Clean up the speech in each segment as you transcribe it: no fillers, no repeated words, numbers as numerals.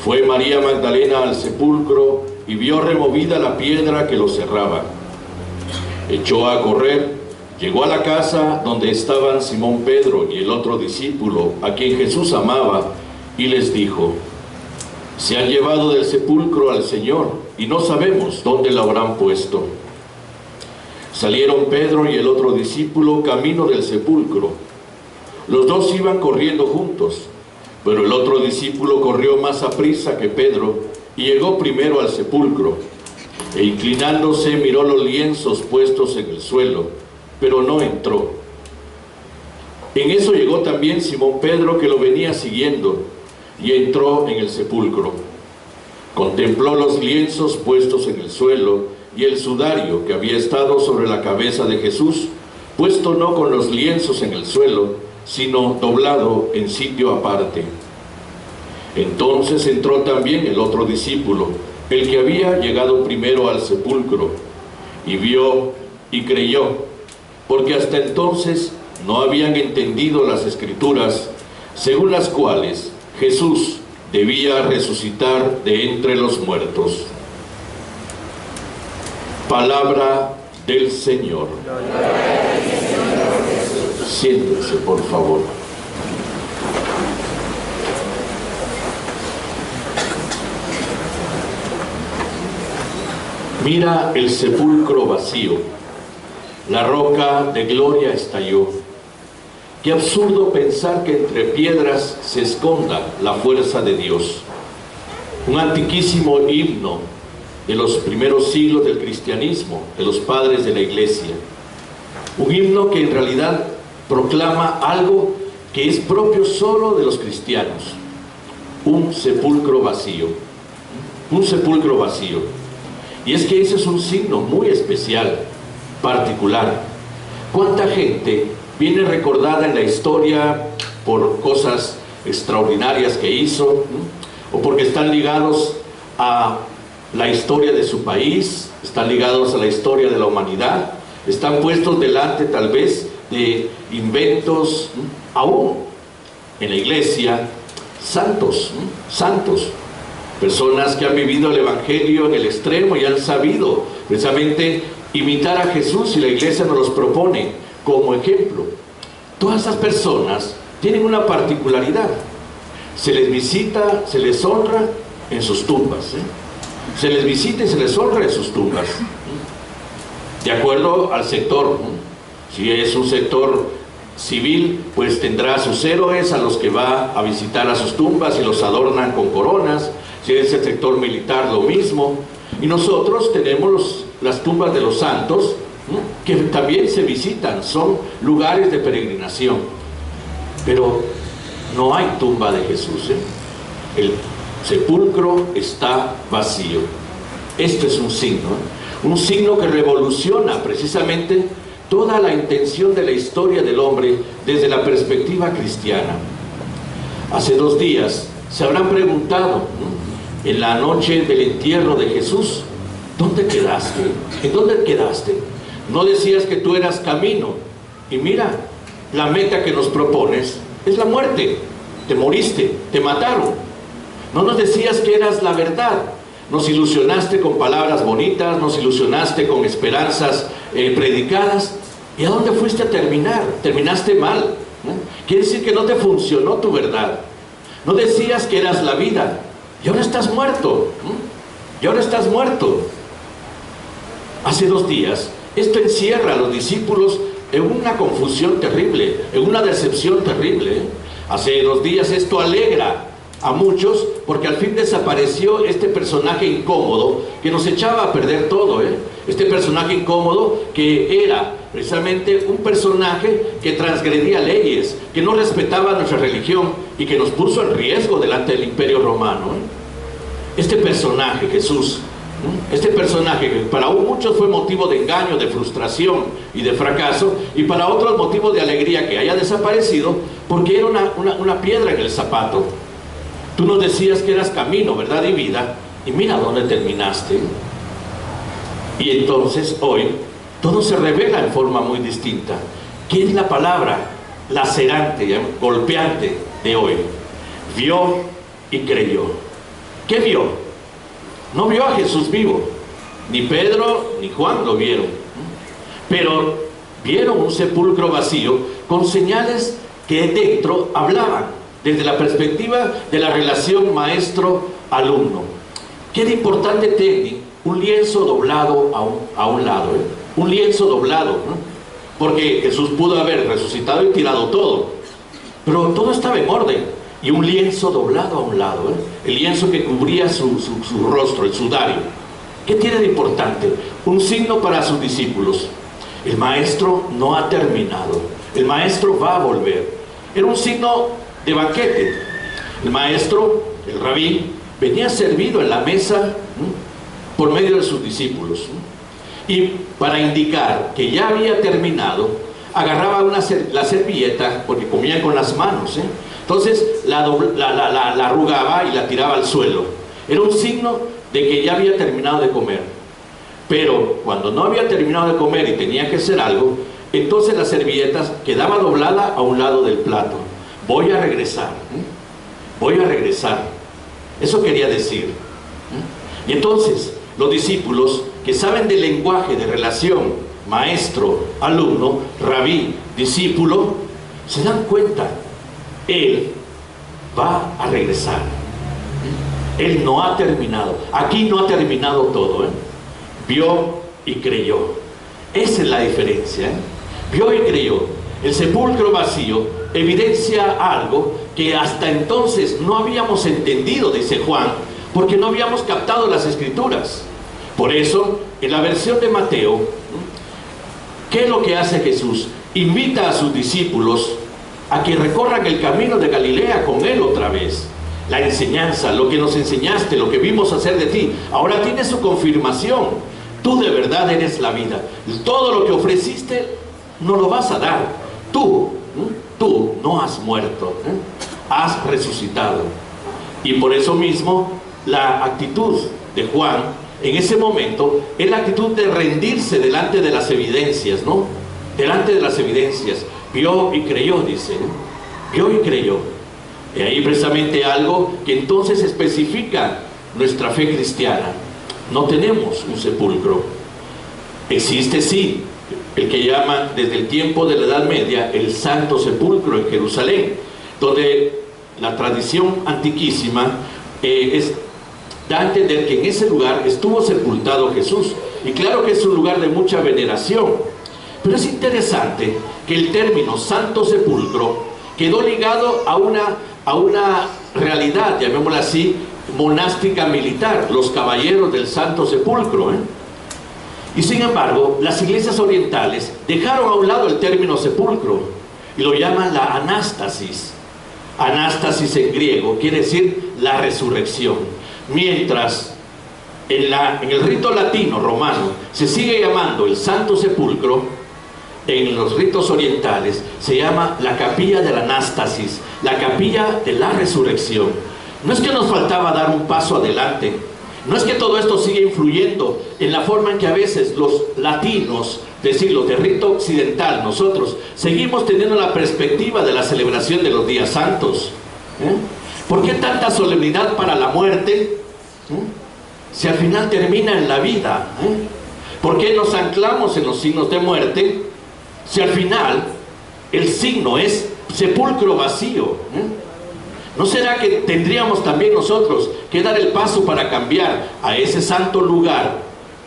Fue María Magdalena al sepulcro y vio removida la piedra que lo cerraba. Echó a correr, llegó a la casa donde estaban Simón Pedro y el otro discípulo, a quien Jesús amaba, y les dijo: se han llevado del sepulcro al Señor, y no sabemos dónde lo habrán puesto. Salieron Pedro y el otro discípulo camino del sepulcro. Los dos iban corriendo juntos, pero el otro discípulo corrió más aprisa que Pedro y llegó primero al sepulcro, e inclinándose miró los lienzos puestos en el suelo, pero no entró. En eso llegó también Simón Pedro, que lo venía siguiendo, y entró en el sepulcro. Contempló los lienzos puestos en el suelo y el sudario que había estado sobre la cabeza de Jesús, puesto no con los lienzos en el suelo, sino doblado en sitio aparte. Entonces entró también el otro discípulo, el que había llegado primero al sepulcro, y vio y creyó, porque hasta entonces no habían entendido las Escrituras, según las cuales Jesús debía resucitar de entre los muertos. Palabra del Señor. Siéntense, por favor. Mira el sepulcro vacío. La roca de gloria estalló. Qué absurdo pensar que entre piedras se esconda la fuerza de Dios. Un antiquísimo himno de los primeros siglos del cristianismo, de los padres de la iglesia. Un himno que en realidad proclama algo que es propio solo de los cristianos: un sepulcro vacío. Un sepulcro vacío. Y es que ese es un signo muy especial, particular. ¿Cuánta gente viene recordada en la historia por cosas extraordinarias que hizo, o porque están ligados a la historia de su país, están ligados a la historia de la humanidad, están puestos delante tal vez de inventos, aún en la iglesia, santos, personas que han vivido el Evangelio en el extremo y han sabido precisamente imitar a Jesús, y la iglesia nos los propone como ejemplo. Todas esas personas tienen una particularidad: se les visita, se les honra en sus tumbas, se les visita y se les honra en sus tumbas, de acuerdo al sector. Si es un sector civil, pues tendrá sus héroes a los que va a visitar a sus tumbas y los adornan con coronas. Si es el sector militar, lo mismo. Y nosotros tenemos las tumbas de los santos, que también se visitan, son lugares de peregrinación. Pero no hay tumba de Jesús, El sepulcro está vacío. Esto es un signo que revoluciona precisamente toda la intención de la historia del hombre desde la perspectiva cristiana. Hace 2 días se habrán preguntado, en la noche del entierro de Jesús: ¿dónde quedaste? ¿En dónde quedaste? No decías que tú eras camino, y mira, la meta que nos propones es la muerte. Te moriste, te mataron. No nos decías que eras la verdad. Nos ilusionaste con palabras bonitas, nos ilusionaste con esperanzas predicadas. ¿Y a dónde fuiste a terminar? Terminaste mal. Quiere decir que no te funcionó tu verdad. No decías que eras la vida, y ahora estás muerto. Y ahora estás muerto. Hace 2 días, esto encierra a los discípulos en una confusión terrible, en una decepción terrible. Hace 2 días esto alegra a muchos, porque al fin desapareció este personaje incómodo que nos echaba a perder todo, Este personaje incómodo que era precisamente un personaje que transgredía leyes, que no respetaba nuestra religión y que nos puso en riesgo delante del Imperio Romano. Este personaje, Jesús, este personaje que para muchos fue motivo de engaño, de frustración y de fracaso, y para otros motivo de alegría que haya desaparecido, porque era una piedra en el zapato. Tú nos decías que eras camino, verdad y vida, y mira dónde terminaste. Y entonces hoy todo se revela en forma muy distinta. ¿Qué es la palabra lacerante, golpeante de hoy? Vio y creyó. ¿Qué vio? No vio a Jesús vivo. Ni Pedro ni Juan lo vieron. Pero vieron un sepulcro vacío con señales que dentro hablaban desde la perspectiva de la relación maestro-alumno. ¿Qué de importante tiene un lienzo doblado a un lado? Un lienzo doblado, ¿no? Porque Jesús pudo haber resucitado y tirado todo, pero todo estaba en orden. Y un lienzo doblado a un lado, el lienzo que cubría su rostro, el sudario. ¿Qué tiene de importante? Un signo para sus discípulos. El maestro no ha terminado, el maestro va a volver. Era un signo de banquete. El maestro, el rabí, venía servido en la mesa por medio de sus discípulos. Y para indicar que ya había terminado, agarraba la servilleta, porque comía con las manos, entonces la arrugaba y la tiraba al suelo. Era un signo de que ya había terminado de comer. Pero cuando no había terminado de comer y tenía que hacer algo, entonces la servilleta quedaba doblada a un lado del plato. Voy a regresar, voy a regresar. Eso quería decir. Y entonces los discípulos que saben del lenguaje de relación maestro, alumno, rabí, discípulo, se dan cuenta. Él va a regresar. Él no ha terminado. Aquí no ha terminado todo. Vio y creyó. Esa es la diferencia. Vio y creyó. El sepulcro vacío evidencia algo que hasta entonces no habíamos entendido, dice Juan, porque no habíamos captado las escrituras. Por eso, en la versión de Mateo, ¿qué es lo que hace Jesús? Invita a sus discípulos a que recorran el camino de Galilea con él otra vez. La enseñanza, lo que nos enseñaste, lo que vimos hacer de ti, ahora tiene su confirmación. Tú de verdad eres la vida. Todo lo que ofreciste no lo vas a dar. Tú no has muerto, has resucitado. Y por eso mismo la actitud de Juan en ese momento es la actitud de rendirse delante de las evidencias, ¿no? Delante de las evidencias. Vio y creyó, dice. Vio y creyó. Y ahí precisamente algo que entonces especifica nuestra fe cristiana. No tenemos un sepulcro. Existe sí el que llaman desde el tiempo de la Edad Media el Santo Sepulcro en Jerusalén, donde la tradición antiquísima da a entender que en ese lugar estuvo sepultado Jesús. Y claro que es un lugar de mucha veneración. Pero es interesante que el término Santo Sepulcro quedó ligado a una realidad, llamémosla así, monástica militar, los caballeros del Santo Sepulcro. Y sin embargo, las iglesias orientales dejaron a un lado el término sepulcro y lo llaman la anástasis. Anástasis en griego quiere decir la resurrección. Mientras en el rito latino romano se sigue llamando el Santo Sepulcro, en los ritos orientales se llama la capilla de la anástasis, la capilla de la resurrección. No es que nos faltaba dar un paso adelante, no es que todo esto sigue influyendo en la forma en que a veces los latinos, es decir, los de rito occidental, nosotros seguimos teniendo la perspectiva de la celebración de los días santos. ¿Por qué tanta solemnidad para la muerte? Si al final termina en la vida. ¿Por qué nos anclamos en los signos de muerte? Si al final el signo es sepulcro vacío. ¿No será que tendríamos también nosotros que dar el paso para cambiar a ese santo lugar,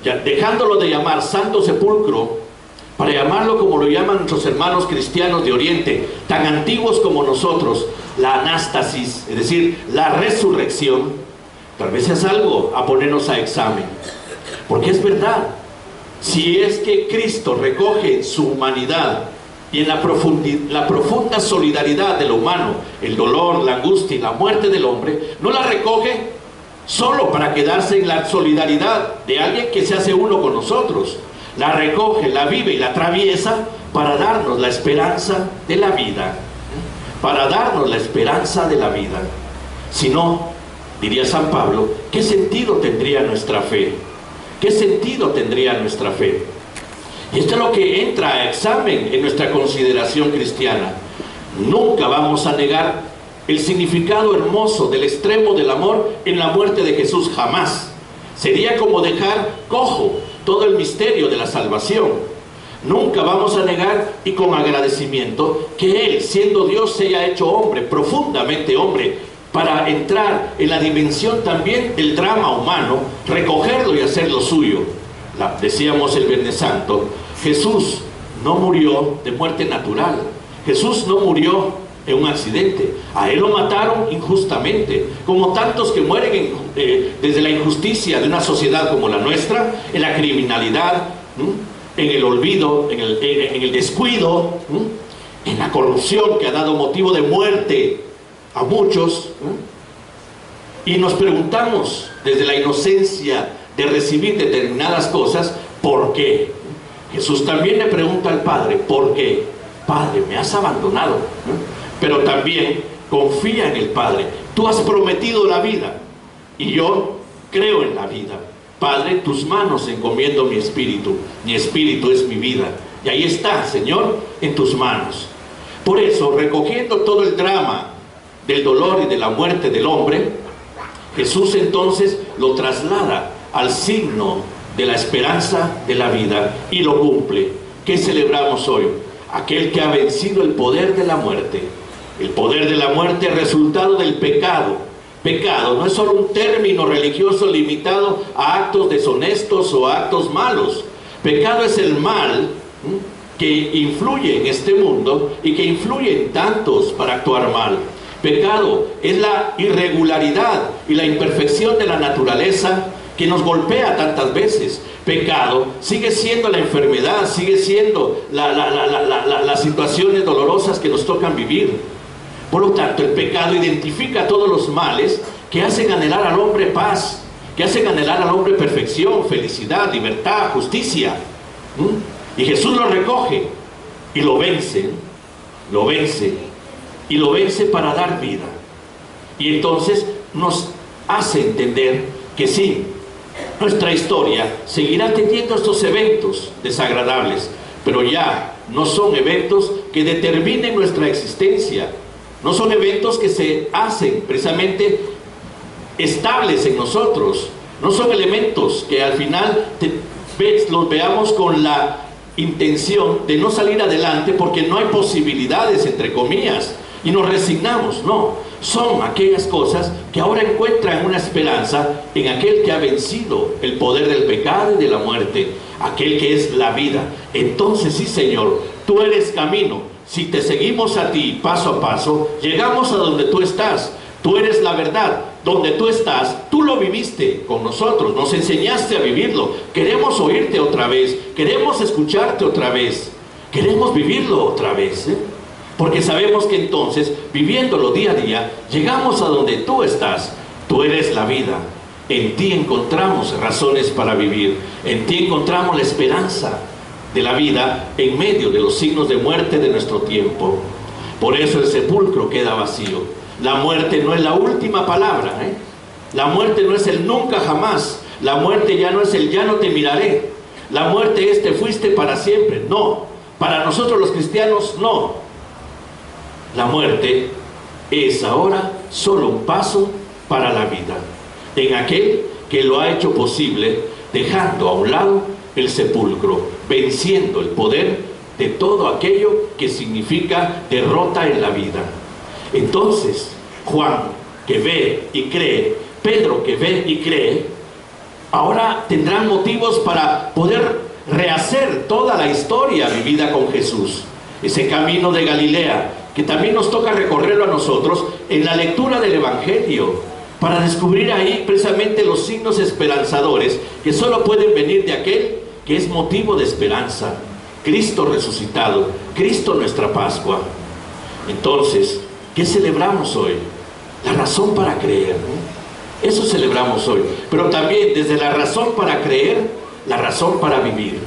ya dejándolo de llamar Santo Sepulcro, para llamarlo como lo llaman nuestros hermanos cristianos de Oriente, tan antiguos como nosotros, la anástasis, es decir, la resurrección? Tal vez es algo a ponernos a examen, porque es verdad, si es que Cristo recoge su humanidad y en la profunda solidaridad de lo humano, el dolor, la angustia y la muerte del hombre, no la recoge solo para quedarse en la solidaridad de alguien que se hace uno con nosotros. La recoge, la vive y la atraviesa para darnos la esperanza de la vida. Para darnos la esperanza de la vida. Si no, diría San Pablo, ¿qué sentido tendría nuestra fe? ¿Qué sentido tendría nuestra fe? Y esto es lo que entra a examen en nuestra consideración cristiana. Nunca vamos a negar el significado hermoso del extremo del amor en la muerte de Jesús, jamás. Sería como dejar cojo todo el misterio de la salvación. Nunca vamos a negar, y con agradecimiento, que Él, siendo Dios, se haya hecho hombre, profundamente hombre, para entrar en la dimensión también del drama humano, recogerlo y hacerlo suyo. Decíamos el Viernes Santo, Jesús no murió de muerte natural. Jesús no murió en un accidente. A Él lo mataron injustamente, como tantos que mueren desde la injusticia de una sociedad como la nuestra, en la criminalidad, en el olvido, en el descuido, en la corrupción que ha dado motivo de muerte a muchos. Y nos preguntamos desde la inocencia de recibir determinadas cosas, ¿por qué? Jesús también le pregunta al Padre, ¿por qué? Padre, me has abandonado. Pero también confía en el Padre. Tú has prometido la vida y yo creo en la vida. Padre, en tus manos encomiendo mi espíritu es mi vida. Y ahí está, Señor, en tus manos. Por eso, recogiendo todo el drama del dolor y de la muerte del hombre, Jesús entonces lo traslada al signo de la esperanza de la vida y lo cumple. ¿Qué celebramos hoy? Aquel que ha vencido el poder de la muerte. El poder de la muerte es resultado del pecado. Pecado no es solo un término religioso limitado a actos deshonestos o a actos malos. Pecado es el mal que influye en este mundo y que influye en tantos para actuar mal. Pecado es la irregularidad y la imperfección de la naturaleza que nos golpea tantas veces. Pecado sigue siendo la enfermedad, sigue siendo las situaciones dolorosas que nos tocan vivir. Por lo tanto, el pecado identifica todos los males que hacen anhelar al hombre paz, que hacen anhelar al hombre perfección, felicidad, libertad, justicia. Y Jesús lo recoge y lo vence, y lo vence para dar vida. Y entonces nos hace entender que sí, nuestra historia seguirá teniendo estos eventos desagradables, pero ya no son eventos que determinen nuestra existencia. No son eventos que se hacen precisamente estables en nosotros. No son elementos que al final los veamos con la intención de no salir adelante porque no hay posibilidades, entre comillas, y nos resignamos. No, son aquellas cosas que ahora encuentran una esperanza en aquel que ha vencido el poder del pecado y de la muerte, aquel que es la vida. Entonces sí, Señor, tú eres camino. Si te seguimos a ti paso a paso, llegamos a donde tú estás. Tú eres la verdad. Donde tú estás, tú lo viviste con nosotros, nos enseñaste a vivirlo. Queremos oírte otra vez, queremos escucharte otra vez, queremos vivirlo otra vez, porque sabemos que entonces, viviéndolo día a día, llegamos a donde tú estás. Tú eres la vida. En ti encontramos razones para vivir. En ti encontramos la esperanza de la vida en medio de los signos de muerte de nuestro tiempo. Por eso el sepulcro queda vacío. La muerte no es la última palabra, La muerte no es el nunca jamás. La muerte ya no es el ya no te miraré. La muerte es te fuiste para siempre. No, para nosotros los cristianos no. La muerte es ahora solo un paso para la vida, en aquel que lo ha hecho posible, dejando a un lado el sepulcro, venciendo el poder de todo aquello que significa derrota en la vida. Entonces, Juan, que ve y cree, Pedro, que ve y cree, ahora tendrán motivos para poder rehacer toda la historia vivida con Jesús. Ese camino de Galilea, que también nos toca recorrerlo a nosotros en la lectura del Evangelio, para descubrir ahí precisamente los signos esperanzadores que solo pueden venir de aquel que es motivo de esperanza, Cristo resucitado, Cristo nuestra Pascua. Entonces, ¿qué celebramos hoy? La razón para creer, Eso celebramos hoy. Pero también desde la razón para creer, la razón para vivir.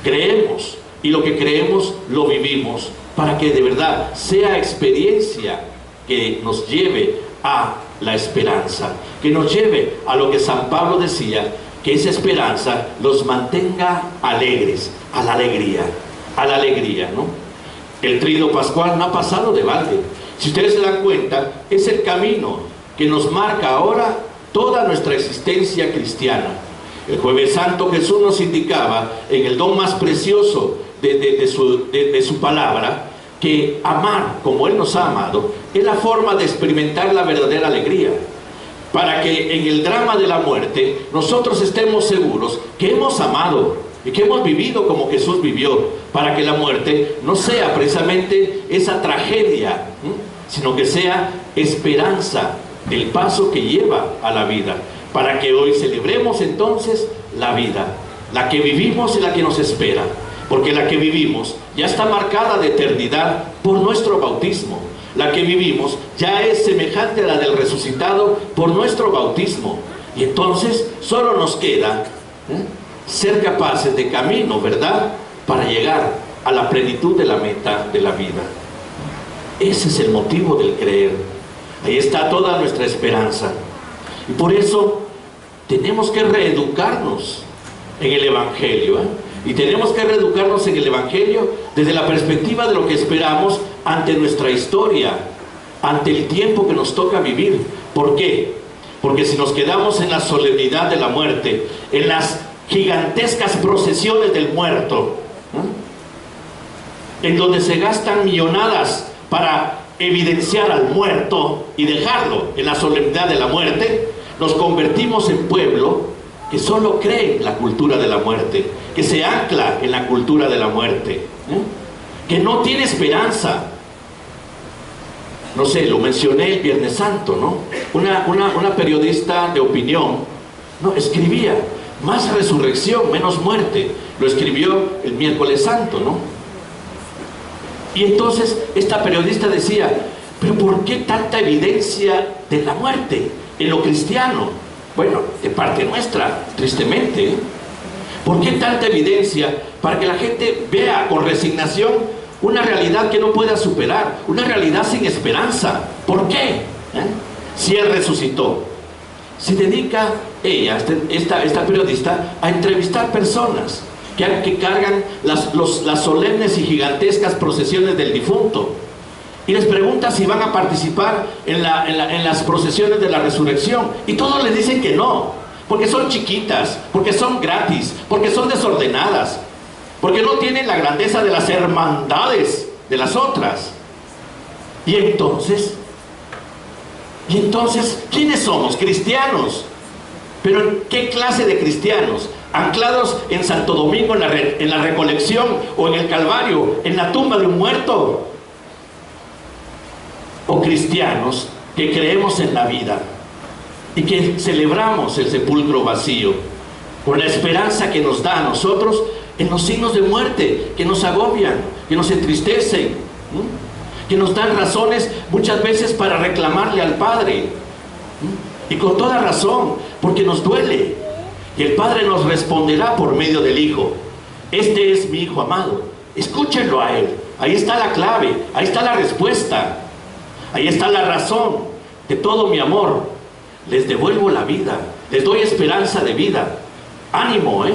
Creemos, y lo que creemos lo vivimos, para que de verdad sea experiencia que nos lleve a la esperanza, que nos lleve a lo que San Pablo decía, que esa esperanza los mantenga alegres, a la alegría, ¿no? El tríodo pascual no ha pasado de balde. Si ustedes se dan cuenta, es el camino que nos marca ahora toda nuestra existencia cristiana. El Jueves Santo Jesús nos indicaba en el don más precioso de su palabra, que amar como Él nos ha amado es la forma de experimentar la verdadera alegría, para que en el drama de la muerte nosotros estemos seguros que hemos amado y que hemos vivido como Jesús vivió, para que la muerte no sea precisamente esa tragedia, sino que sea esperanza del paso que lleva a la vida, para que hoy celebremos entonces la vida, la que vivimos y la que nos espera, porque la que vivimos ya está marcada de eternidad por nuestro bautismo. La que vivimos ya es semejante a la del resucitado por nuestro bautismo. Y entonces solo nos queda ser capaces de camino, ¿verdad?, para llegar a la plenitud de la meta de la vida. Ese es el motivo del creer. Ahí está toda nuestra esperanza. Y por eso tenemos que reeducarnos en el Evangelio, y tenemos que reeducarnos en el Evangelio desde la perspectiva de lo que esperamos ante nuestra historia, ante el tiempo que nos toca vivir. ¿Por qué? Porque si nos quedamos en la solemnidad de la muerte, en las gigantescas procesiones del muerto, en donde se gastan millonadas para evidenciar al muerto y dejarlo en la solemnidad de la muerte, nos convertimos en pueblo que solo cree en la cultura de la muerte, que se ancla en la cultura de la muerte, que no tiene esperanza. No sé, lo mencioné el Viernes Santo, ¿no? Una periodista de opinión, ¿no?, escribía: más resurrección, menos muerte. Lo escribió el Miércoles Santo, ¿no? Y entonces esta periodista decía: pero ¿por qué tanta evidencia de la muerte en lo cristiano? Bueno, de parte nuestra, tristemente. ¿Por qué tanta evidencia? Para que la gente vea con resignación una realidad que no pueda superar, una realidad sin esperanza. ¿Por qué? Si Él resucitó. Se dedica ella, esta periodista, a entrevistar personas que cargan las solemnes y gigantescas procesiones del difunto, y les pregunta si van a participar en las procesiones de la resurrección, y todos les dicen que no, porque son chiquitas, porque son gratis, porque son desordenadas, porque no tienen la grandeza de las hermandades de las otras. Y entonces, ¿quiénes somos? Cristianos. ¿Pero qué clase de cristianos? ¿Anclados en Santo Domingo, en la recolección, o en el Calvario, en la tumba de un muerto? ¿O cristianos que creemos en la vida y que celebramos el sepulcro vacío, con la esperanza que nos da a nosotros en los signos de muerte que nos agobian, que nos entristecen, que nos dan razones muchas veces para reclamarle al Padre, y con toda razón, porque nos duele, y el Padre nos responderá por medio del Hijo: este es mi Hijo amado, escúchenlo a Él. Ahí está la clave, ahí está la respuesta, ahí está la razón de todo mi amor. Les devuelvo la vida, les doy esperanza de vida. Ánimo,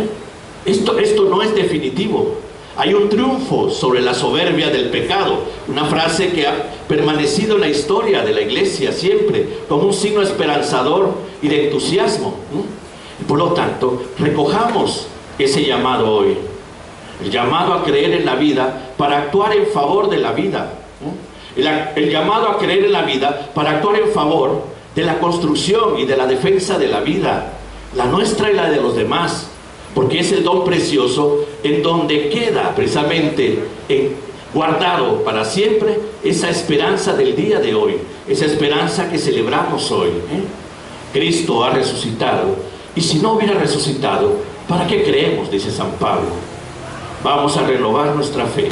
esto no es definitivo. Hay un triunfo sobre la soberbia del pecado, una frase que ha permanecido en la historia de la iglesia siempre como un signo esperanzador y de entusiasmo. Por lo tanto, recojamos ese llamado hoy, el llamado a creer en la vida para actuar en favor de la vida, el llamado a creer en la vida para actuar en favor de la construcción y de la defensa de la vida, la nuestra y la de los demás, porque es el don precioso en donde queda precisamente guardado para siempre esa esperanza del día de hoy, esa esperanza que celebramos hoy. Cristo ha resucitado, y si no hubiera resucitado, ¿para qué creemos?, dice San Pablo. Vamos a renovar nuestra fe.